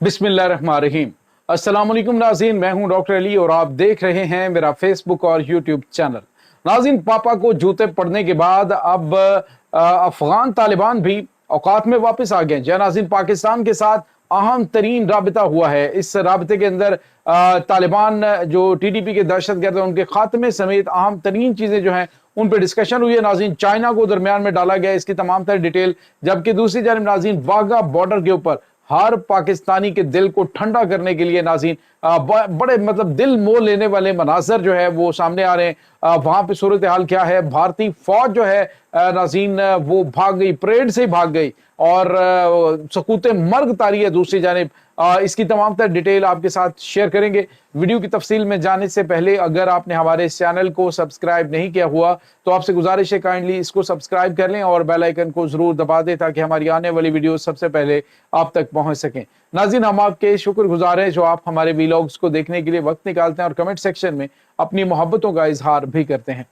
बिस्मिल्लाहिर्रहमानिर्रहीम। अस्सलाम वालेकुम नाज़रीन, मैं हूं डॉक्टर अली और आप देख रहे हैं मेरा फेसबुक और यूट्यूब चैनल। नाज़रीन, पापा को जूते पड़ने के बाद अब अफगान तालिबान भी औकात में वापस आ गए। जी नाज़रीन, पाकिस्तान के साथ अहम तरीन राबिता हुआ है। इस राबिते के अंदर तालिबान जो टीटीपी के दहशतगर्द हैं उनके खात्मे समेत अहम तरीन चीजें जो हैं उन पर डिस्कशन हुई है। नाज़रीन, चाइना को दरमियान में डाला गया, इसकी तमाम तर डिटेल। जबकि दूसरी जानब नाज़रीन, वाघा बॉर्डर के ऊपर हर पाकिस्तानी के दिल को ठंडा करने के लिए नाज़रीन बड़े मतलब दिल मोह लेने वाले मनाजर जो है वो सामने आ रहे हैं। वहां पे सूरत हाल क्या है, भारतीय फौज जो है नाज़रीन वो भाग गई, परेड से भाग गई और सकूते मर्ग तारी है। दूसरी जानिब इसकी तमाम तर डिटेल आपके साथ शेयर करेंगे। वीडियो की तफसील में जाने से पहले अगर आपने हमारे इस चैनल को सब्सक्राइब नहीं किया हुआ तो आपसे गुजारिश है काइंडली इसको सब्सक्राइब कर लें और बेल आइकन को जरूर दबा दें ताकि हमारी आने वाली वीडियो सबसे पहले आप तक पहुंच सकें। नाज़रीन, हम आपके शुक्रगुजार हैं जो आप हमारे वीलॉग्स को देखने के लिए वक्त निकालते हैं और कमेंट सेक्शन में अपनी मोहब्बतों का इजहार भी करते हैं।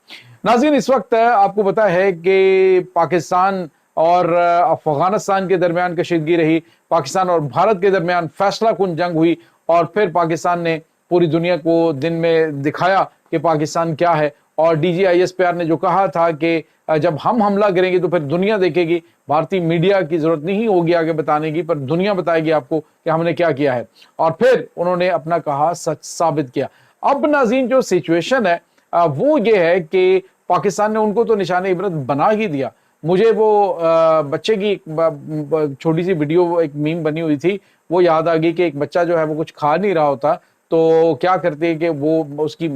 नाज़रीन, इस वक्त आपको पता है कि पाकिस्तान और अफगानिस्तान के दरमियान कशीदगी रही, पाकिस्तान और भारत के दरमियान फैसला कुन जंग हुई और फिर पाकिस्तान ने पूरी दुनिया को दिन में दिखाया कि पाकिस्तान क्या है। और DGISPR ने जो कहा था कि जब हम हमला करेंगे तो फिर दुनिया देखेगी, भारतीय मीडिया की जरूरत नहीं होगी आगे बताने की, पर दुनिया बताएगी आपको कि हमने क्या किया है। और फिर उन्होंने अपना कहा सच साबित किया। अब नाज़रीन, जो सिचुएशन है वो ये है कि पाकिस्तान ने उनको तो निशाने इबरत बना ही दिया। मुझे वो बच्चे की छोटी सी वीडियो, एक मीम बनी हुई थी, वो याद आ गई कि एक बच्चा जो है वो कुछ खा नहीं रहा होता तो क्या करते हैं कि वो उसकी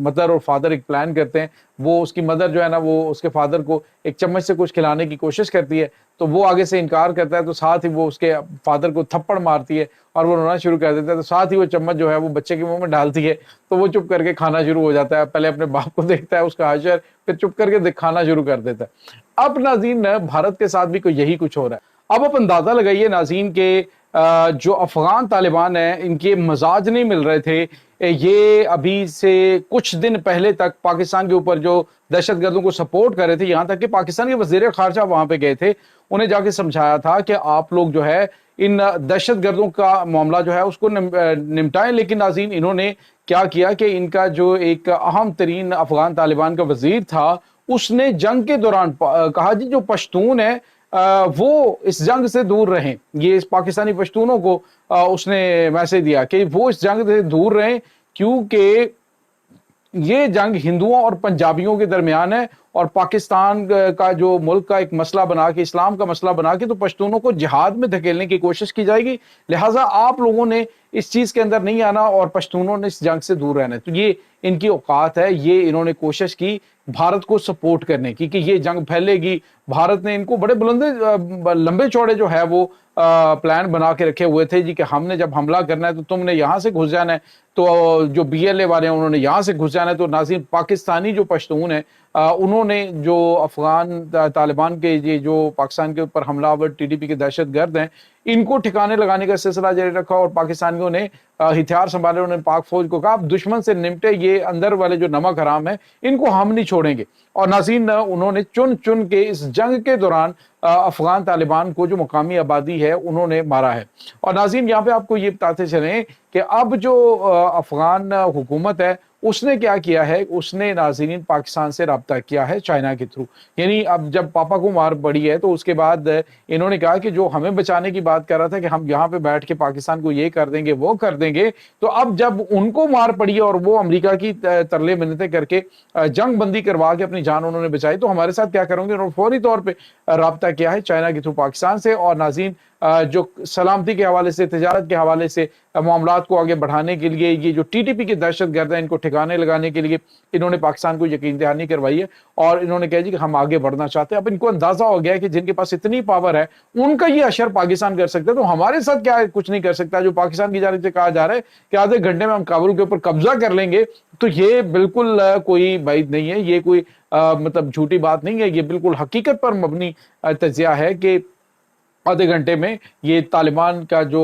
मदर और फादर एक प्लान करते हैं। वो उसकी मदर जो है ना वो उसके फादर को एक चम्मच से कुछ खिलाने की कोशिश करती है तो वो आगे से इनकार करता है, तो साथ ही वो उसके फादर को थप्पड़ मारती है और वो रोना शुरू कर देता है। तो साथ ही वो चम्मच जो है वो बच्चे के मुंह में डालती है तो वो चुप करके खाना शुरू हो जाता है। पहले अपने बाप को देखता है उसका हाशर, फिर चुप करके खाना शुरू कर देता है। अब नाज़रीन, भारत के साथ भी कोई यही कुछ हो रहा है। अब आप अंदाजा लगाइए नाज़रीन के जो अफगान तालिबान है इनके मजाज नहीं मिल रहे थे। ये अभी से कुछ दिन पहले तक पाकिस्तान के ऊपर जो दहशतगर्दों को सपोर्ट कर रहे थे, यहां तक कि पाकिस्तान के वजीर खारजा वहां पे गए थे, उन्हें जाके समझाया था कि आप लोग जो है इन दहशतगर्दों का मामला जो है उसको निपटाएं। लेकिन नाज़रीन, इन्होंने क्या किया कि इनका जो एक अहम तरीन अफगान तालिबान का वजीर था उसने जंग के दौरान कहा जी जो पश्तून है वो इस जंग से दूर रहें। ये इस पाकिस्तानी पश्तूनों को उसने मैसेज दिया कि वो इस जंग से दूर रहें क्योंकि ये जंग हिंदुओं और पंजाबियों के दरमियान है और पाकिस्तान का जो मुल्क का एक मसला बना के, इस्लाम का मसला बना के तो पश्तूनों को जिहाद में धकेलने की कोशिश की जाएगी। लिहाजा आप लोगों ने इस चीज के अंदर नहीं आना और पश्तूनों ने इस जंग से दूर रहना है। तो ये इनकी औकात है, ये इन्होंने कोशिश की भारत को सपोर्ट करने की कि ये जंग फैलेगी। भारत ने इनको बड़े बुलंदे लंबे चौड़े जो है वो प्लान बना के रखे हुए थे जी कि हमने जब हमला करना है तो तुमने यहां से घुस जाना है, तो जो BLA वाले हैं उन्होंने यहां से घुस जाना है। तो नाज़रीन, पाकिस्तानी जो पश्तून है उन्होंने जो अफगान तालिबान के ये जो पाकिस्तान के ऊपर हमलावर TTP के दहशतगर्द हैं इनको ठिकाने लगाने का सिलसिला जारी रखा और पाकिस्तानियों ने हथियार संभाले। उन्होंने पाक फौज को कहा दुश्मन से निपटे, ये अंदर वाले जो नमक हराम है इनको हम नहीं छोड़ेंगे। और नाज़रीन, उन्होंने चुन चुन के इस जंग के दौरान अफगान तालिबान को जो मुकामी आबादी है उन्होंने मारा है। और नाज़रीन, यहाँ पे आपको ये बताते चलें कि अब जो अफगान हुकूमत है उसने क्या किया है, उसने नाज़रीन पाकिस्तान से रब्ता किया है चाइना के थ्रू। यानी अब जब पापा को मार पड़ी है तो उसके बाद इन्होंने कहा कि जो हमें बचाने की बात कर रहा था कि हम यहाँ पे बैठ के पाकिस्तान को ये कर देंगे वो कर देंगे, तो अब जब उनको मार पड़ी है और वो अमेरिका की तरले मिन्नतें करके जंग बंदी करवा के अपनी जान उन्होंने बचाई, तो हमारे साथ क्या करोगे। उन्होंने फौरी तौर पर रब्ता किया है चाइना के थ्रू पाकिस्तान से। और नाज़रीन, जो सलामती के हवाले से, तजारत के हवाले से मामलात को आगे बढ़ाने के लिए ये जो TTP के दहशतगर्द हैं इनको ठिकाने लगाने के लिए इन्होंने पाकिस्तान को यकीन दहानी करवाई है और इन्होंने कहा जी कि हम आगे बढ़ना चाहते हैं। अब इनको अंदाजा हो गया है कि जिनके पास इतनी पावर है उनका ये असर पाकिस्तान कर सकता है, तो हमारे साथ क्या कुछ नहीं कर सकता। जो पाकिस्तान की जानिब से कहा जा रहा है कि आधे घंटे में हम काबुल के ऊपर कब्जा कर लेंगे, तो ये बिल्कुल कोई बात नहीं है, ये कोई मतलब झूठी बात नहीं है, ये बिल्कुल हकीकत पर मबनी तजिया है कि आधे घंटे में ये तालिबान का जो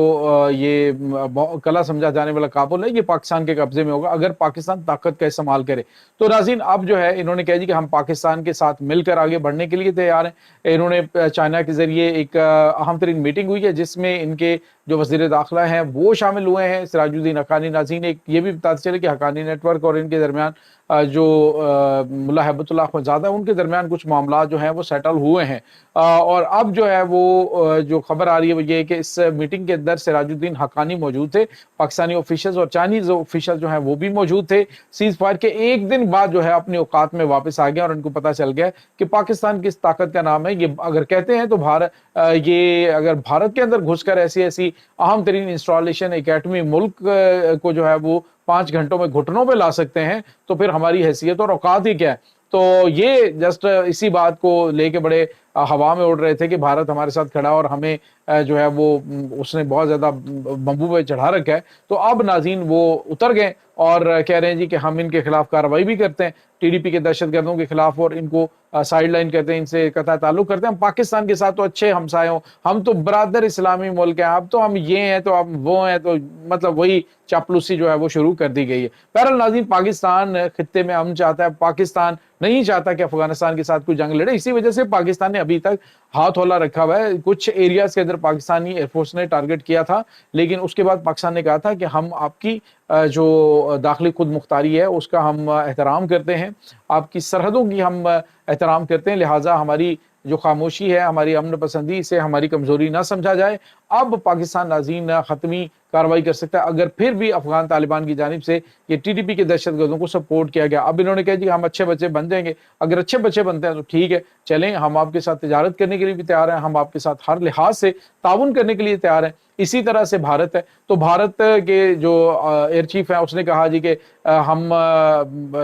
ये कला समझा जाने वाला काबुल है, ये पाकिस्तान के कब्जे में होगा अगर पाकिस्तान ताकत का इस्तेमाल करे। तो नाज़रीन, अब जो है इन्होंने कह दी कि हम पाकिस्तान के साथ मिलकर आगे बढ़ने के लिए तैयार हैं। इन्होंने चाइना के जरिए एक अहम तरीन मीटिंग हुई है जिसमें इनके जो वज़ीर दाखिला हैं वो शामिल हुए हैं, सिराजुद्दीन हक्कानी। नाज़रीन, एक ये भी बताते चले कि हक्कानी नेटवर्क और इनके दरमियान जो मुल्ला हैबतुल्लाह ख़ुनज़ादा है उनके दरमियान कुछ मामला जो हैं वो सेटल हुए हैं। और अब जो है वो जो खबर आ रही है वो ये है कि इस मीटिंग के अंदर सिराजुद्दीन हक्कानी मौजूद थे, पाकिस्तानी ऑफिशियल्स और चाइनीज ऑफिशियल जो हैं वो भी मौजूद थे। सीज फायर के एक दिन बाद जो है अपनी औकात में वापस आ गया और उनको पता चल गया कि पाकिस्तान किस ताकत का नाम है। ये अगर कहते हैं तो भारत, ये अगर भारत के अंदर घुसकर ऐसी ऐसी अहम तरीन इंस्टॉलेशन एक एटमी मुल्क को जो है वो 5 घंटों में घुटनों पे ला सकते हैं, तो फिर हमारी हैसियत और औकात ही क्या है। तो ये जस्ट इसी बात को लेके बड़े हवा में उड़ रहे थे कि भारत हमारे साथ खड़ा और हमें जो है वो उसने बहुत ज्यादा बम्बू पे चढ़ा रखा है। तो अब नाज़रीन वो उतर गए और कह रहे हैं जी कि हम इनके खिलाफ कार्रवाई भी करते हैं, टीडीपी के दहशतगर्दों के खिलाफ, और इनको साइड लाइन करते हैं, इनसे कतई ताल्लुक करते हैं। हम पाकिस्तान के साथ तो अच्छे हमसाए हों, हम तो बरादर इस्लामी मुल्क हैं, अब तो हम ये हैं तो हम वो हैं, तो मतलब वही चापलूसी जो है वो शुरू कर दी गई है। बहरहाल नाज़रीन, पाकिस्तान खित्ते में अमन चाहता है, पाकिस्तान नहीं चाहता कि अफगानिस्तान के साथ कोई जंग लड़े। इसी वजह से पाकिस्तान ने अभी तक हाथ हौला रखा हुआ है। कुछ एरियाज के अंदर पाकिस्तानी एयरफोर्स ने टारगेट किया था, लेकिन उसके बाद पाकिस्तान ने कहा था कि हम आपकी जो दाखिली खुद मुख्तारी है उसका हम एहतराम करते हैं, आपकी सरहदों की हम एहतराम करते हैं, लिहाजा हमारी जो खामोशी है, हमारी अमन पसंदी, इसे हमारी कमजोरी ना समझा जाए। अब पाकिस्तान नाज़रीन हतमी कार्रवाई कर सकता है अगर फिर भी अफगान तालिबान की जानिब से ये टीडीपी के दहशतगर्दों को सपोर्ट किया गया। अब इन्होंने कहा जी हम अच्छे बच्चे बन जाएंगे, अगर अच्छे बच्चे बनते हैं तो ठीक है, चलें, हम आपके साथ तिजारत करने के लिए भी तैयार हैं, हम आपके साथ हर लिहाज से ताउन करने के लिए तैयार हैं। इसी तरह से भारत है, तो भारत के जो एयर चीफ है उसने कहा जी कि हम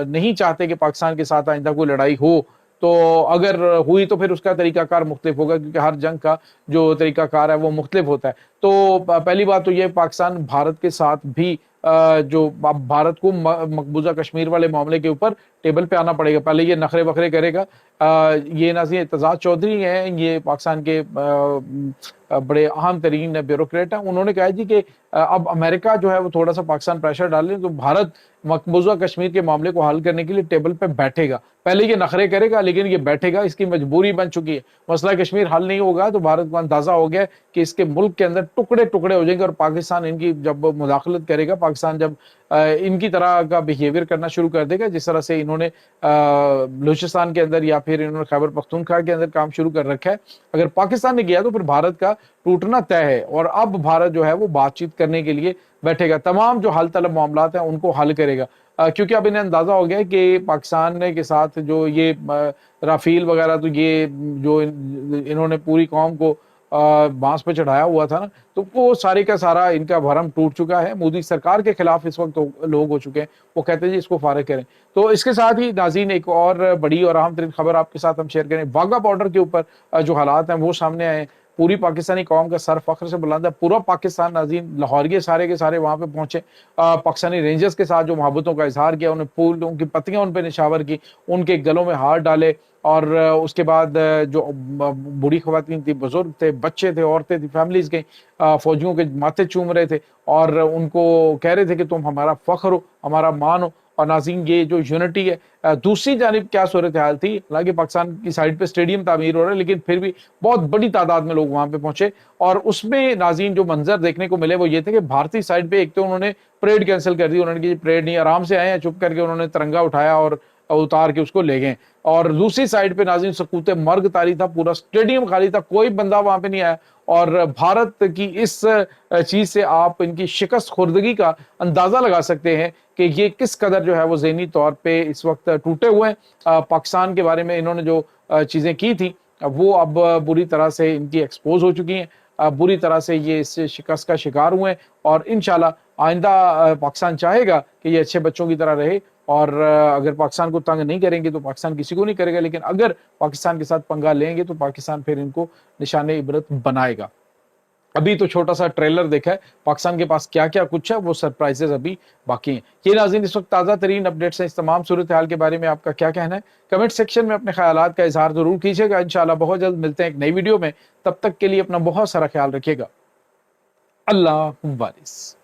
नहीं चाहते कि पाकिस्तान के साथ आइंदा कोई लड़ाई हो, तो अगर हुई तो फिर उसका तरीकाकार मुख्तलिफ होगा, क्योंकि हर जंग का जो तरीकाकार है वो मुख्तलिफ होता है। तो पहली बात तो ये, पाकिस्तान भारत के साथ भी जो भारत को मकबूजा कश्मीर वाले मामले के ऊपर टेबल पे आना पड़ेगा। पहले ये नखरे बखरे करेगा। ये नाज़रीन एतजाज चौधरी हैं, ये पाकिस्तान के बड़े अहम तरीन ब्यूरोक्रेट हैं। उन्होंने कहा जी कि अब अमेरिका जो है वो थोड़ा सा पाकिस्तान प्रेशर डाले तो भारत मकबूजा कश्मीर के मामले को हल करने के लिए टेबल पे बैठेगा। पहले ये नखरे करेगा लेकिन ये बैठेगा, इसकी मजबूरी बन चुकी है। मसला कश्मीर हल नहीं होगा तो भारत को अंदाजा हो गया कि इसके मुल्क के अंदर टुकड़े टुकड़े हो जाएंगे और पाकिस्तान इनकी जब मुदाखलत करेगा, पाकिस्तान जब इनकी तरह का बिहेवियर करना शुरू कर देगा, जिस तरह से इन्होंने बलूचिस्तान के अंदर या फिर इन्होंने खैबर पख्तूनख्वा के अंदर काम शुरू कर रखा है, अगर पाकिस्तान ने किया तो फिर भारत का टूटना तय है। और अब भारत जो है वो बातचीत करने के लिए बैठेगा, तमाम जो हल तलब मामलात हैं उनको हल करेगा, क्योंकि अब इन्हें अंदाजा हो गया है कि पाकिस्तान के साथ जो ये राफेल वगैरह, तो ये जो इन्होंने पूरी कौम को बांस पे चढ़ाया हुआ था ना, तो वो सारे का सारा इनका भरम टूट चुका है। मोदी सरकार के खिलाफ इस वक्त तो लोग हो चुके हैं, वो कहते हैं जी इसको फारिग करें। तो इसके साथ ही नाज़रीन एक और बड़ी और अहम तरीन खबर आपके साथ हम शेयर करें। वाघा बॉर्डर के ऊपर जो हालात हैं वो सामने आए। पूरी पाकिस्तानी कौम का सर फख्र से बुलंद है, पूरा पाकिस्तान नाज़रीन लाहौरिये सारे के सारे वहाँ पे पहुंचे। पाकिस्तानी रेंजर्स के साथ जो मोहब्बतों का इजहार किया, उन्हें फूल, उनकी पत्तियां उन पर निशावर की, उनके गलों में हार डाले, और उसके बाद जो बूढ़ी खवातीन थी, बुजुर्ग थे, बच्चे थे, औरतें थी, फैमिलीज के फौजियों के माथे चूम रहे थे और उनको कह रहे थे कि तुम हमारा फख्र हो, हमारा मान हो। और नाज़रीन ये जो यूनिटी है, दूसरी जानिब क्या सूरत हाल थी, हालांकि पाकिस्तान की साइड पे स्टेडियम तामीर हो रहा है, लेकिन फिर भी बहुत बड़ी तादाद में लोग वहां पे पहुंचे। और उसमें नाज़रीन जो मंजर देखने को मिले वो ये थे कि भारतीय साइड पे एक तो उन्होंने परेड कैंसिल कर दी, उन्होंने कहा परेड नहीं, आराम से आए हैं, चुप करके उन्होंने तिरंगा उठाया और उतार के उसको ले गए। और दूसरी साइड पे नाज़रीन सकूत मर्ग तारी था, पूरा स्टेडियम खाली था, कोई बंदा वहां पे नहीं आया। और भारत की इस चीज से आप इनकी शिकस्त खुर्दगी का अंदाजा लगा सकते हैं कि ये किस कदर जो है वो ज़हनी तौर पे इस वक्त टूटे हुए हैं। पाकिस्तान के बारे में इन्होंने जो चीजें की थी वो अब बुरी तरह से इनकी एक्सपोज हो चुकी हैं, बुरी तरह से ये इस शिकस्त का शिकार हुए हैं। और इंशाल्लाह आइंदा पाकिस्तान चाहेगा कि ये अच्छे बच्चों की तरह रहे, और अगर पाकिस्तान को तंग नहीं करेंगे तो पाकिस्तान किसी को नहीं करेगा, लेकिन अगर पाकिस्तान के साथ पंगा लेंगे तो पाकिस्तान फिर इनको निशाने इबरत बनाएगा। ابھی تو چھوٹا سا ٹریلر دیکھا ہے، پاکستان کے پاس کیا کیا کچھ ہے، وہ سرپرائزز ابھی باقی ہیں۔ یہ ناظرین اس وقت تازہ ترین اپڈیٹس ہیں، اس تمام صورتحال کے بارے میں آپ کا کیا کہنا ہے؟ کمنٹ سیکشن میں اپنے خیالات کا اظہار ضرور کیجیے گا۔ انشاءاللہ بہت جلد ملتے ہیں ایک نئی ویڈیو میں، تب تک کے لیے اپنا بہت سارا خیال رکھیے گا۔ اللہ حافظ۔